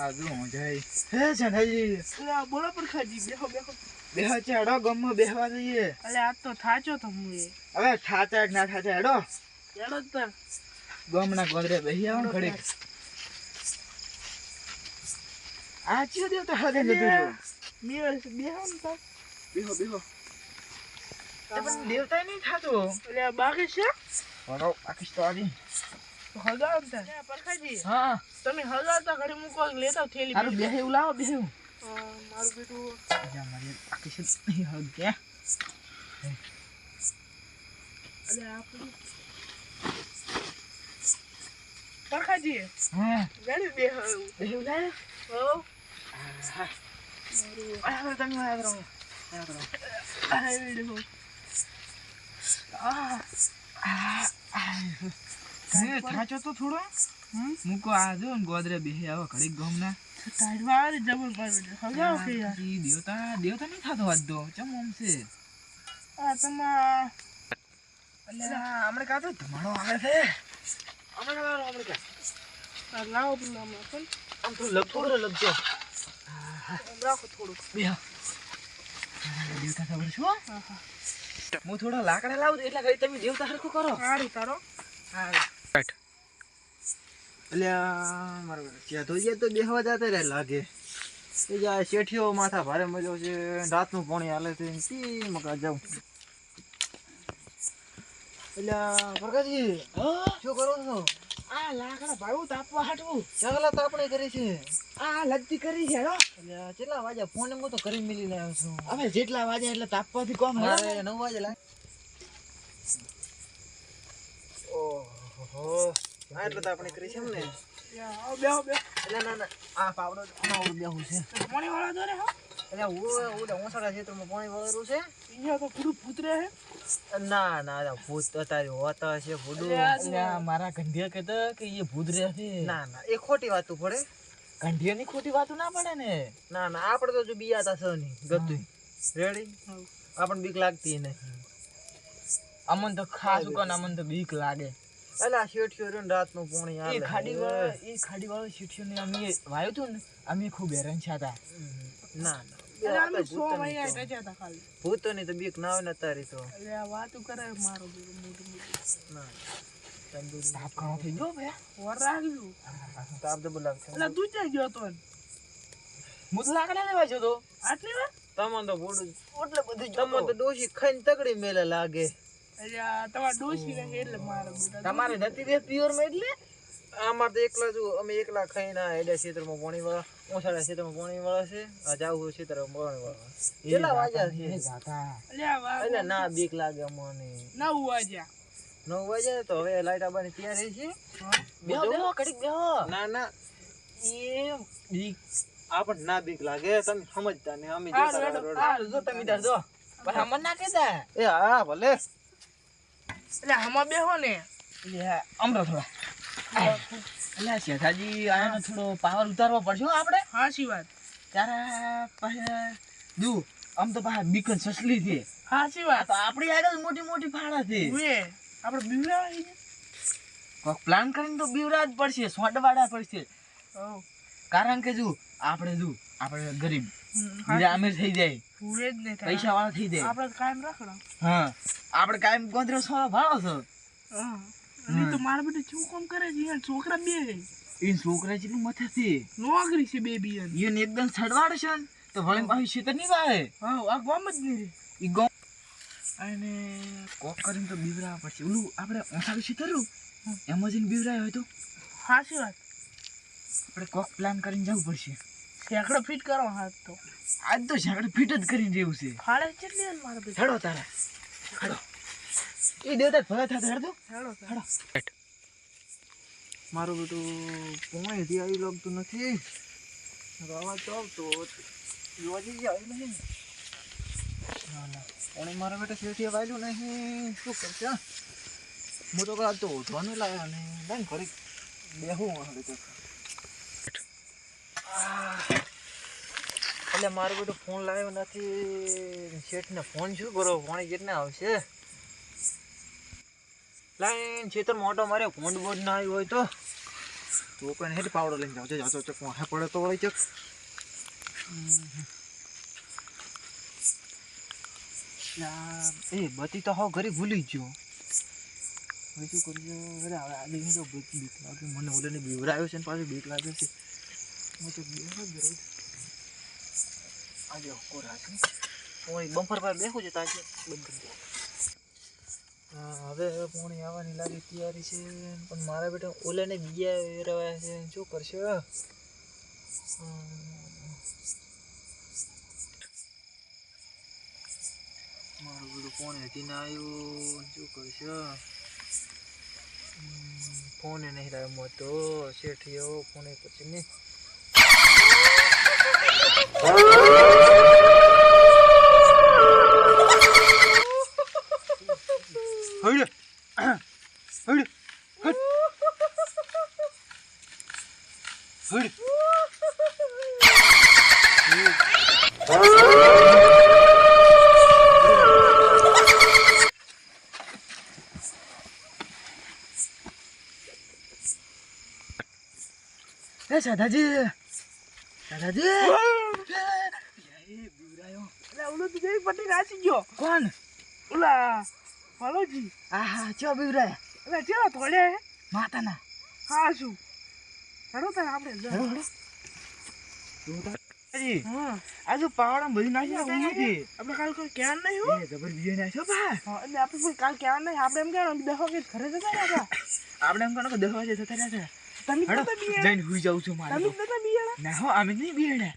આજુ જય હે જનાજી એટલે બોલો પરખાજી બેહો બેહો બેહો છે હેડો ગમમાં બેહવા જઈએ એટલે આજ તો થાચો તો હું એ હવે થાચા ના થાચા હેડો એડો જ તાર ગમના ગોદરે બેહી આવો ઘડીક આ ચિયો દેવતા હાથે જતું રહ્યો બેહો ને તાર બેહો બેહો પણ દેવતા નહીં થાતો એટલે બાકી છે બરો પાકિસ્તાની હગાવ તાર પરખાજી હા તમે હગાવતા ઘડી મૂકો લેતા થેલી હારું બેહે ઉલાવો બેહે મારું બેટું જા મારી પાકિસ્તાન નહીં હગ ગયા એટલે આપણું પરખાજી હા ગાડી બેહો બેહે ઉલાવો હો આ તમે આવ રહો આ વિડિયો થાચો તો થોડો મૂકો આ જો ને ગોદરે બેહી આવો ઘડીક ગમના તારવાર જબર મારું હગાવ કે યાર દેવતા દેવતા નહીં થાતો આજ તો ચમ ઓમ છે આ તમા અલ્યા આપણે કાતો ધમાડો આવે છે આપણે કા લાવો પેલા પણ આમ તો થોડો લગજો રાખો થોડું બેહો દેવતા ખબર છો હા હા હું થોડા લાકડા લાવું એટલે કઈ તમે દેવતા હરખું કરો સારું તારો રાઈટ અલ્યા મારો ત્યાં તો જે તો બેહવા જાતે રે લાગે એ જા શેઠિયો માથા ભારે મજો છે રાતનું પાણી હાલે છે કી મકા જાઉં અલ્યા પ્રકાશજી શું કરો છો આ લાકડા ભાવું તાપવા હાટવું ચાગલા તાપણે કરી છે આ લગતી કરી છે હો અલ્યા કેટલા વાગ્યા ફોન એમ તો કરી મિલી લાવ્યો છું હવે જેટલા વાગે એટલે તાપવાથી કોમ મારે 9 વાગે લાગ ઓહો આ એટલે તાપણે કરી છે એમને આવ બેહો બેહો એટલે ના ના આ પાવડો આમાં બેહું છે પાણી વાળા દોરે હો એટલે ઓડા ઓસડા ક્ષેત્રમાં પાણી વળેલું છે અહીંયા તો પૂરું ભૂતરે હે ના ના ભૂત તારી હોતા છે ભૂડું અલ્યા, મારા ગંઢિયા કહેતા કે એ ભૂત રહે છે ના ના એ ખોટી વાતું પડે ગંઢિયાની ખોટી વાતું ના પડે ને ના ના આપણે તો જો બિયાતા છે નહીં ગતું રેડી આપણને બીક લાગતી નથી અમન તો ખાસ કોણ અમન તો બીક લાગે અલા શેઠિયો રે રાતનું પાણી આવે એ ખાડી વાળો શેઠિયો ને અમે વાયો તો ને અમે ખૂબ હેરાન છાતા ના ના એટલે અમે 100 મહિના ટચ્યા હતા ખાલી ભૂતોની તો બીક ના આવે ને તારી તો એટલે આ વાતું કરે મારો મોટું ના તાપ ખાવા થઈ ગયો બે વર રાખ્યું તાપ તો બોલાવ એટલે તું ક્યાં ગયો તો હું તો લાકડા લેવા જતો તો આટલી વાર તમન તો બોડું એટલે બધું તમન તો ડોશી ખાઈને તગડી મેલે લાગે એટલે તમારે ડોસી રહે એટલે મારો બેટા તમારે નથી રે પ્યોર માં એટલે અમાર તો એકલા જો અમે એકલા ખાઈને એડા ક્ષેત્રમાં પાણી વાળા ઓછાડા ક્ષેત્રમાં પાણી વાળા છે આ જાવું ક્ષેત્રમાં પાણી વાળા કેટલા વાગ્યા છે એટલે આ વાર એટલે ના બીક લાગે અમને 9 વાગ્યા 9 વાગ્યા તો હવે લાઈટ આવવાની તૈયારી છે બેહો બેહો કડીક બેહો ના ના એ બીક આપણ ના બીક લાગે તમે સમજતા ને અમે જો તમે દર જો પણ અમને ના કહેતા એ હા ભલે એટલે આમાં બેહો ને એટલે અમરો થોડા એટલે શેઠાજી આનો થોડો પાવર ઉતારવો પડશે આપણે હાચી વાત ત્યારે પછી દુ આમ તો પાછા બીકન સસલી છે હાચી વાત તો આપણી આગળ મોટી મોટી ફાડા છે ઉએ આપણે બીવરા આવી કોક પ્લાન કરીને તો બીવરા જ પડશે સોંટવાડા પડશે કારણ કે જો આપણે ગરીબ બીજા અમીર થઈ જાય પૂરે જ નહીં થાય પૈસા વાળા થઈ જાય આપણે કાયમ રાખડા હા આપણે કાયમ ગોંદરો સોળો ભાળો છો હા અને તો મારા બેટા શું કામ કરે છે યાર છોકરા બે એ છોકરા જેટલું મથે છે નોકરી છે બે બિયન એને એકદમ સડવાડે છે ને તો વળી પાછી શેતર નહીં વાળે હા આ ગામ જ નહીં રે ઈ ગો અને કોક કરીને તો બીવરા પડશે ઓલું આપણે ઓસાડું શેતરું એમ જ બીવરાય હોય તો હાચી વાત આપણે કોક પ્લાન કરીને જવું પડશે સેકડો ફિટ કરો હાથ તો આજ તો ઝાકડ ફિટ જ કરીને રહેવું છે ફાળે કેટલી યાર મારા બેટા હેડો તારા હેડો એ દેવતા ભલા થતા હેડો હેડો હેડો મારું બેટું પોણેથી આવી લાગતું નથી અવાજ તો આવતો જોવાજી આવી નહીં ના ના પોણે મારા બેટા શેઠીએ વાયલું નહીં શું કરશે હું તો કાં તો ઉઠવાનું લાવ્યો ને બેન ઘરે બેહું હવે તો એટલે મારો બેટો ફોન લાવ્યો નથી શેઠને ફોન શું કરો પાણી કેટલા આવશે લાઈન ખેતર મોટો માર્યો ફોન બોર્ડ ના આવ્યો હોય તો તો પણ હેઠ પાવડો લઈને જાવ જાતો ચક વાહે પડે તો વળી ચક એ બતી તો હાવ ઘરે ભૂલી ગયો હવે શું કરજો અરે હવે આ લઈને તો બીક લાગે મને ઓલે ને બીવરાયો છે ને પાછું બીક લાગે છે હું તો બેહો જ રોજ આજે કોરા છે પોણી બમ્પર પર બેહું છે તાજે બંધ કરી દો હવે પોણી આવવાની લાગી તૈયારી છે પણ મારા બેટા ઓલે ને બીયા વેરવાયા છે શું કરશે મારું બધું ફોન હજી ના આવ્યું શું કરશે ફોને નહીં રહ્યો મોતો શેઠિયો ફોને પછી નહીં હળે હળે હળે દાદાજી દાદાજી ઓલો તો જઈ પટી નાસી ગયો. કોણ ઓલા ફાલોજી. હા ચો બીવરાય એટલે ચેલો થોડે માતાના હા શું હેડો તાર આપણે હા આજુ પાવડા બધી નાખી આપણે કાલ કોઈ ક્યાં નહીં હો જબર બીજે નાખ્યો બા એટલે આપણે કોઈ કાલ ક્યાં નહીં આપણે એમ કહેવાનું 10 વાગે ઘરે જતા રહ્યા આપણે એમ કહેવાનું કે 10 વાગે જતા રહ્યા તમે જઈને હુઈ જાઉં છું મારે તમે નતા બિયાણા ના હો અમે નહીં બિયાણા